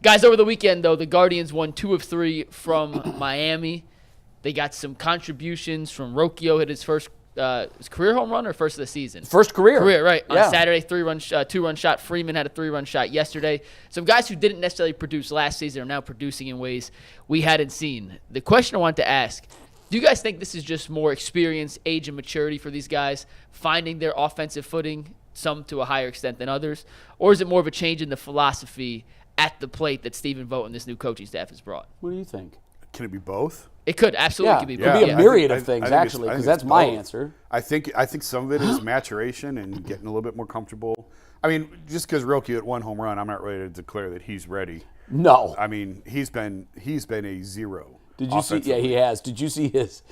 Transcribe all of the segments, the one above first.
Guys, over the weekend, though, the Guardians won 2 of 3 from Miami. They got some contributions from Rocchio, hit his first his career home run or first of the season? First career. Career, right. Yeah. On Saturday, 2-run shot. Freeman had a 3-run shot yesterday. Some guys who didn't necessarily produce last season are now producing in ways we hadn't seen. The question I wanted to ask, do you guys think this is just more experience, age, and maturity for these guys, finding their offensive footing, some to a higher extent than others? Or is it more of a change in the philosophy at the plate that Stephen Vogt and this new coaching staff has brought? What do you think? Can it be both? It could absolutely be both. It could be a myriad of things, actually, because that's my answer. I think some of it is maturation and getting a little bit more comfortable. I mean, just because Rocchio hit 1 home run, I'm not ready to declare that he's ready. No. I mean, he's been a zero. Did you see? Yeah, he has. Did you see his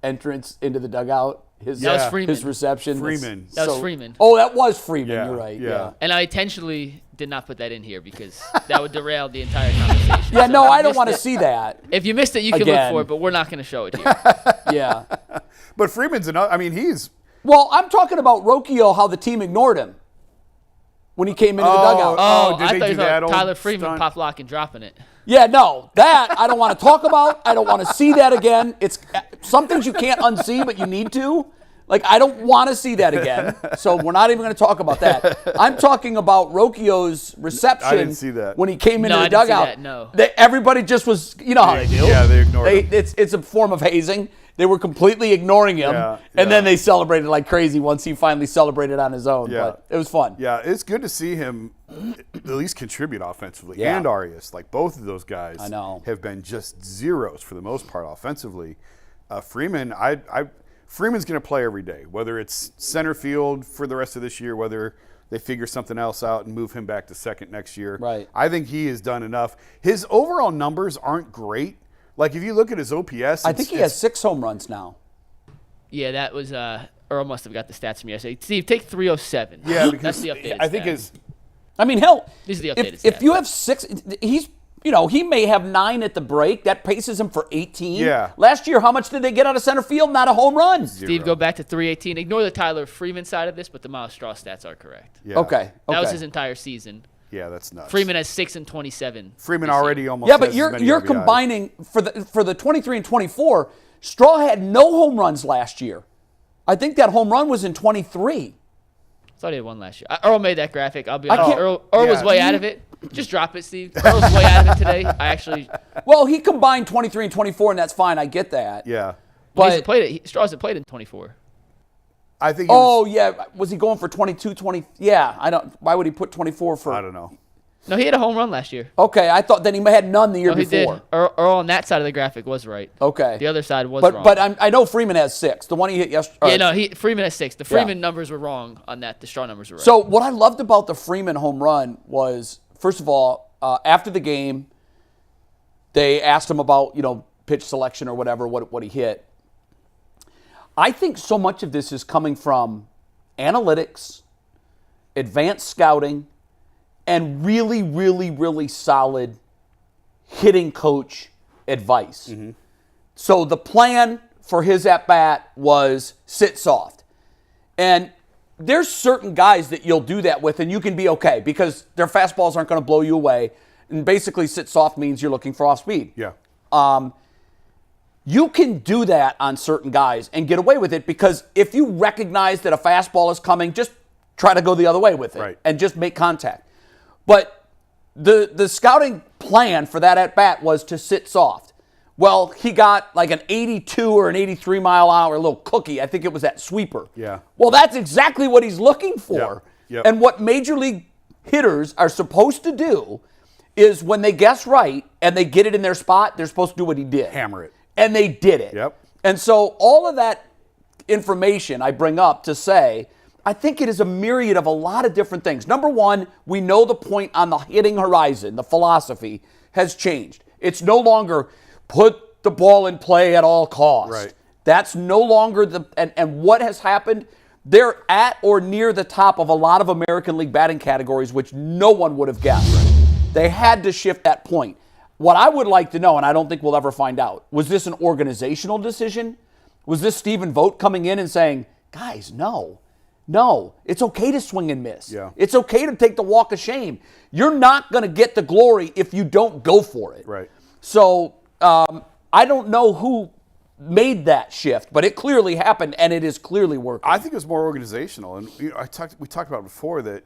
entrance into the dugout? That was Freeman. His reception. Freeman. That was Freeman. Oh, that was Freeman. Yeah, You're right. yeah. And I intentionally did not put that in here because that would derail the entire conversation. Yeah, So no, if you I don't missed want to it- see that. If you missed it, you can look Again. for it, but we're not going to show it here. Yeah. But Freeman's another. I mean, he's. Well, I'm talking about Rocchio, how the team ignored him when he came into the dugout. Oh, did I they thought do you that thought old Tyler Freeman stunt? pop lock and dropping it. Yeah, no, that I don't want to talk about. I don't want to see that again. It's some things you can't unsee, but you need to. Like, I don't want to see that again. So we're not even going to talk about that. I'm talking about Rocchio's reception I didn't see that. when he came into No, the I didn't see dugout. that, no. Everybody just was, you know how they do. Yeah, they ignored him. It's a form of hazing. They were completely ignoring him, and then they celebrated like crazy once he finally celebrated on his own. Yeah. But it was fun. Yeah, it's good to see him at least contribute offensively. Yeah. And Arias, like both of those guys, I know. have been just zeros for the most part offensively. Freeman, Freeman's going to play every day, whether it's center field for the rest of this year, whether they figure something else out and move him back to second next year. Right. I think he has done enough. His overall numbers aren't great. Like if you look at his OPS, I think he has 6 home runs now. Yeah, that was Earl must have got the stats from yesterday. Steve, take 307. Yeah, because That's the updated I think stat. his I mean, hell, These are the updated if stats. you have 6, he may have 9 at the break. That paces him for 18. Yeah. Last year, how much did they get out of center field? Not a home run. Steve, go back to 318. Ignore the Tyler Freeman side of this, but the Miles Straw stats are correct. Yeah. Okay. That was his entire season. Yeah, that's nuts. Freeman has 6 and 27. Freeman this year. already almost Yeah, but has you're as many you're RBIs. combining for the 23 and 24. Straw had no home runs last year. I think that home run was in 23. I thought he had one last year. Earl made that graphic. I'll be I honest. can't- Earl was Yeah. way out of it. Just drop it, Steve. Earl's way out of it today. I actually Well, he combined 23 and 24, and that's fine. I get that. Yeah. but But Straw hasn't played in 24. I think he was, yeah, was he going for 22, 20? Yeah, I don't. Why would he put 24 for? I don't know. No, he had a home run last year. Okay, I thought then he had none the year No, he before. did. Earl on that side of the graphic was right. Okay. The other side was But wrong. I know Freeman has 6. The one he hit yesterday. yeah, no, Freeman has 6. The Freeman numbers were wrong on that. The Straw numbers were right. So what I loved about the Freeman home run was, first of all, after the game, they asked him about pitch selection or whatever, what he hit. I think so much of this is coming from analytics, advanced scouting, and really, really, really solid hitting coach advice. So the plan for his at-bat was sit soft. And there's certain guys that you'll do that with and you can be okay because their fastballs aren't going to blow you away. And basically sit soft means you're looking for off speed. Yeah. You can do that on certain guys and get away with it because if you recognize that a fastball is coming, just try to go the other way with it Right. and just make contact. But the scouting plan for that at-bat was to sit soft. Well, he got like an 82 or an 83 mile an hour little cookie. I think it was that sweeper. Yeah. Well, that's exactly what he's looking for. Yep. And what major league hitters are supposed to do is when they guess right and they get it in their spot, they're supposed to do what he did. Hammer it. And they did it. Yep. And so all of that information I bring up to say, I think it is a myriad of a lot of different things. Number one, we know the point on the hitting horizon, the philosophy, has changed. It's no longer put the ball in play at all costs. Right. That's no longer and what has happened, they're at or near the top of a lot of American League batting categories, which no one would have guessed. They had to shift that point. What I would like to know, and I don't think we'll ever find out, was this an organizational decision? Was this Stephen Vogt coming in and saying, guys, no, No, it's okay to swing and miss. Yeah. It's okay to take the walk of shame. You're not going to get the glory if you don't go for it. Right. So I don't know who made that shift, but it clearly happened, and it is clearly working. I think it was more organizational. And we talked about before that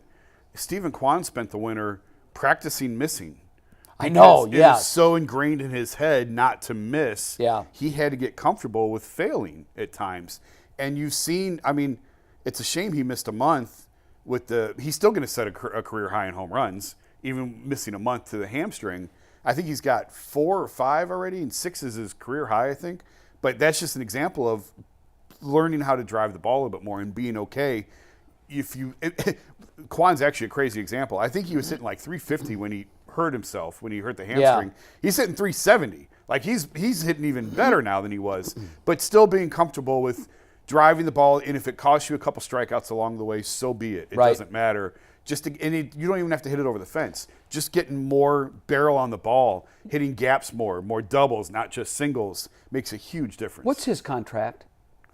Stephen Kwan spent the winter practicing missing. I know, It yeah. was so ingrained in his head not to miss. Yeah. He had to get comfortable with failing at times. And you've seen, I mean, it's a shame he missed a month with he's still going to set a career high in home runs, even missing a month to the hamstring. I think he's got 4 or 5 already, and 6 is his career high, I think. But that's just an example of learning how to drive the ball a little bit more and being okay. Kwan's actually a crazy example. I think he was hitting like 350 when he hurt himself, when he hurt the hamstring. Yeah. He's hitting 370. Like he's hitting even better now than he was, but still being comfortable with driving the ball. And if it costs you a couple strikeouts along the way, so be it. It doesn't matter. You don't even have to hit it over the fence. Just getting more barrel on the ball, hitting gaps more doubles, not just singles, makes a huge difference. What's his contract?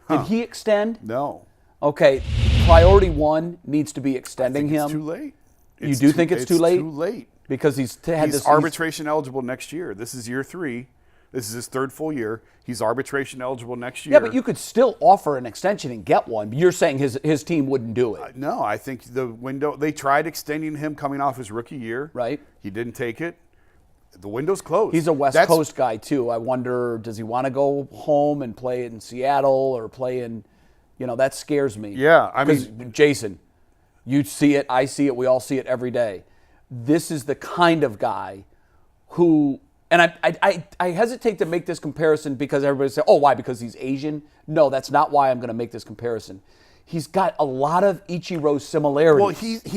Did he extend? No. Okay, priority 1 needs to be extending him. It's too late. You do think it's too late? It's too late. Because he's arbitration eligible next year. This is year 3. This is his 3rd full year. He's arbitration eligible next year. Yeah, but you could still offer an extension and get one. You're saying his team wouldn't do it. No, I think the window, they tried extending him coming off his rookie year. Right. He didn't take it. The window's closed. He's a West Coast guy, too. I wonder, does he want to go home and play in Seattle or play in, that scares me. Yeah, I mean. Because, Jason, you see it, I see it, we all see it every day. This is the kind of guy who, and I hesitate to make this comparison because everybody says, oh, why? Because he's Asian? No, that's not why I'm going to make this comparison. He's got a lot of Ichiro similarities. Well,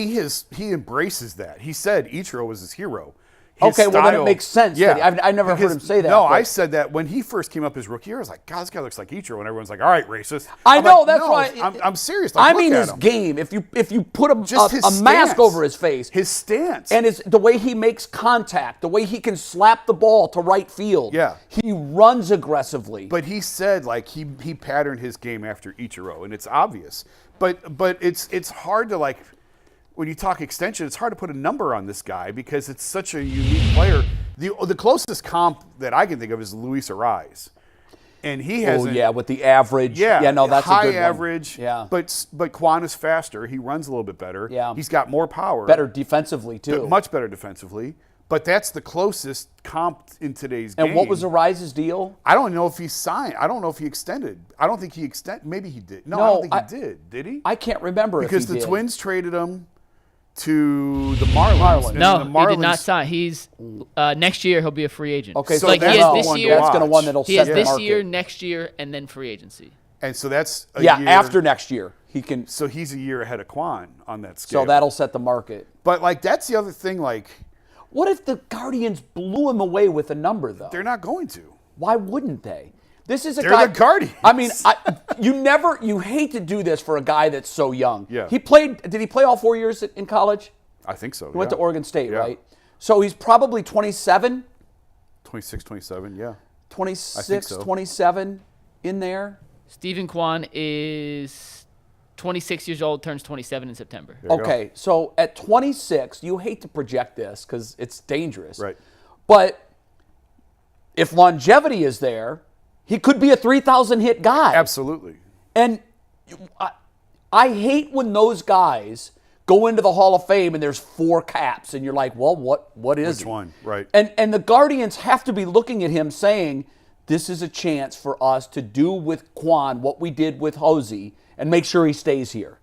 he embraces that. He said Ichiro was his hero. Okay, well, then it makes sense. Yeah. I never heard him say that. No, I said that when he first came up his rookie year. I was like, God, this guy looks like Ichiro. And everyone's like, all right, racist. I'm like, that's why. I'm serious. I mean his game. If you put a mask over his face. His stance. And the way he makes contact, the way he can slap the ball to right field. Yeah. He runs aggressively. But he said, like, he patterned his game after Ichiro, and it's obvious. But it's hard to, like, when you talk extension, it's hard to put a number on this guy because it's such a unique player. The closest comp that I can think of is Luis Arias. And he has with the average. Yeah, no, that's high a good average. One. Yeah. But Kwan is faster. He runs a little bit better. Yeah. He's got more power. Better defensively, too. Much better defensively. But that's the closest comp in today's game. And what was Arias' deal? I don't know if he signed. I don't know if he extended. I don't think he extended. Maybe he did. No, I don't think he did. Did he? I can't remember because if he the did. Twins traded him to the Marlins. and No, the Marlins, he did not sign. He's next year he'll be a free agent. Okay, So like that's he has the this one to year. That's going to one that'll He set has the this market. year, next year, and then free agency. And so that's a Yeah, year. after next year he can. So he's a year ahead of Kwan on that scale. So that'll set the market. But like that's the other thing. Like What if the Guardians blew him away with a number, though? they're not going to. Why wouldn't they? This is a They're guy. the Guardians. I mean, you hate to do this for a guy that's so young. Yeah. Did he play all 4 years in college? I think so. He went to Oregon State, Yeah. right? So he's probably 27, 26, 27, yeah. 26, so. 27 in there. Stephen Kwan is 26 years old, turns 27 in September. There you go. Okay, so at 26, you hate to project this because it's dangerous. Right. But if longevity is there, he could be a 3,000 hit guy. Absolutely. And I hate when those guys go into the Hall of Fame and there's 4 caps and you're like, well, what is Which it? one? Right. And the Guardians have to be looking at him saying, this is a chance for us to do with Kwan what we did with Hosey and make sure he stays here.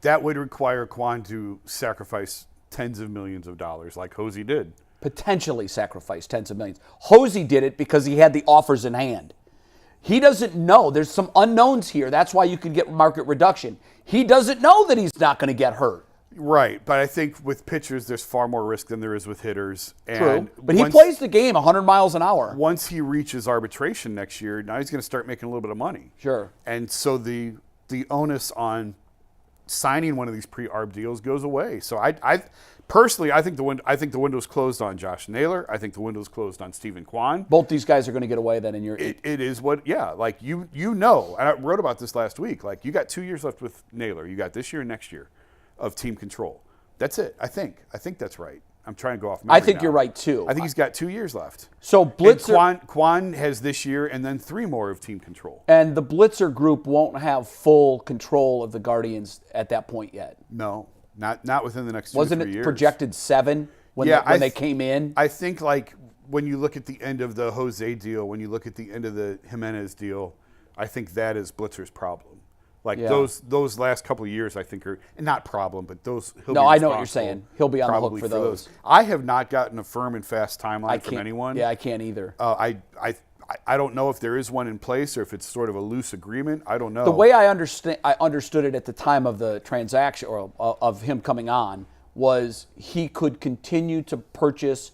That would require Kwan to sacrifice tens of millions of dollars like Hosey did. Potentially sacrifice tens of millions. Hosey did it because he had the offers in hand. He doesn't know. There's some unknowns here. That's why you can get market reduction. He doesn't know that he's not going to get hurt. Right, but I think with pitchers, there's far more risk than there is with hitters. And True. But he plays the game 100 miles an hour. Once he reaches arbitration next year, now he's going to start making a little bit of money. Sure. And so the onus on signing one of these pre-arb deals goes away. So I personally, I think the window's closed on Josh Naylor. I think the window's closed on Stephen Kwan. Both these guys are going to get away then in your. It is what, yeah. Like you know, and I wrote about this last week. Like you got 2 years left with Naylor. You got this year and next year of team control. That's it. I think that's right. I'm trying to go off memory I think now. You're right too. I think he's got 2 years left. So Blitzer Kwan has this year and then 3 more of team control. and the Blitzer group won't have full control of the Guardians at that point yet. No, not within the next 2 Wasn't to 3 it years. projected 7 when they came in? I think like when you look at the end of the Jose deal, when you look at the end of the Jimenez deal, I think that is Blitzer's problem. Like those last couple of years, I think are not problem, but those. No, I know what you're saying. He'll be on the hook for those. I have not gotten a firm and fast timeline from anyone. Yeah, I can't either. I don't know if there is one in place or if it's sort of a loose agreement. I don't know. The way I understood it at the time of the transaction or of him coming on was he could continue to purchase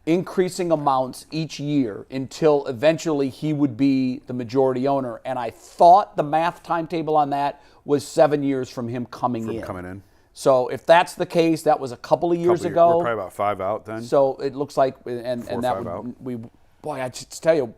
increasing amounts each year until eventually he would be the majority owner. And I thought the math timetable on that was 7 years from him coming in. So if that's the case, that was a couple of years ago. We're probably about 5 out then. So it looks like, and that would, boy, I just tell you,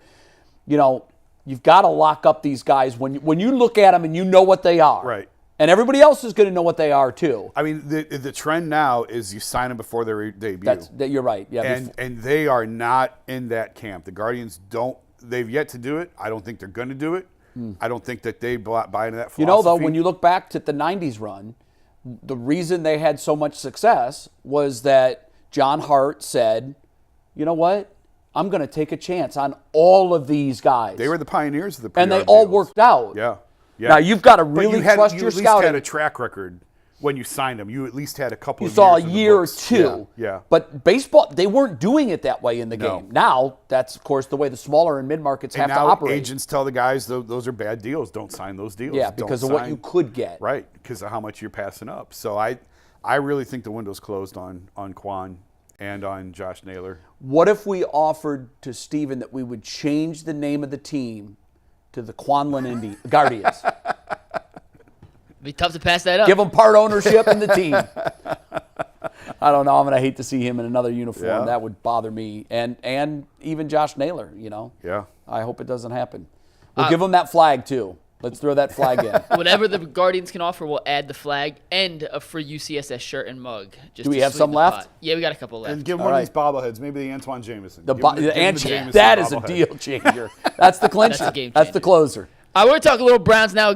you've got to lock up these guys when you look at them and you know what they are. Right. And everybody else is going to know what they are too. I mean, the trend now is you sign them before their debut. You're right. Yeah. And they are not in that camp. The Guardians they've yet to do it. I don't think they're going to do it. I don't think that they buy into that philosophy. Though, when you look back to the 90s run, the reason they had so much success was that John Hart said, you know what? I'm going to take a chance on all of these guys. They were the pioneers of the and they all deals. Worked out. Yeah. Now, you've got to really trust your scouting. You at least had a track record when you signed them. You at least had a couple of years. You saw a year or two. Yeah. But baseball, they weren't doing it that way in the game. Now, that's, of course, the way the smaller and mid-markets have to operate. Agents tell the guys, those are bad deals. Don't sign those deals. Yeah, because of what you could get. Right, because of how much you're passing up. So I really think the window's closed on Kwan and on Josh Naylor. What if we offered to Steven that we would change the name of the team to the Kwanlin Guardians? Be tough to pass that up. Give him part ownership in the team. I don't know. I'm gonna hate to see him in another uniform. Yeah. That would bother me, and even Josh Naylor. Yeah. I hope it doesn't happen. We'll give him that flag too. Let's throw that flag in. Whatever the Guardians can offer, we'll add the flag and a free UCSS shirt and mug. Do we have some left? Yeah, we got a couple left. And give him one of these bobbleheads, maybe the Antoine Jameson. That is a deal changer. That's the clincher. That's a game That's the changer. closer. All right, we're going to talk a little Browns now.